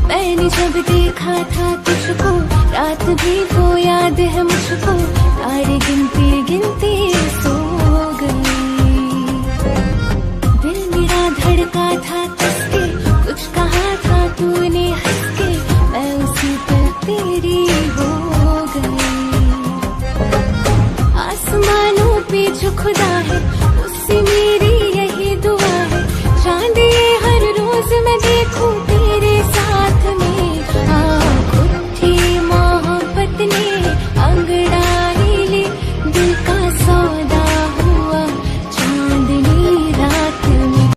मैंने जब देखा था तुझको, रात भी वो याद है मुझको, तारे गिनती गिनती सो गई। दिल मेरा धड़का था कसके, कुछ कहा था तूने हंस के, मैं उसी पर तेरी हो गई। आसमानों पे जो खुदा है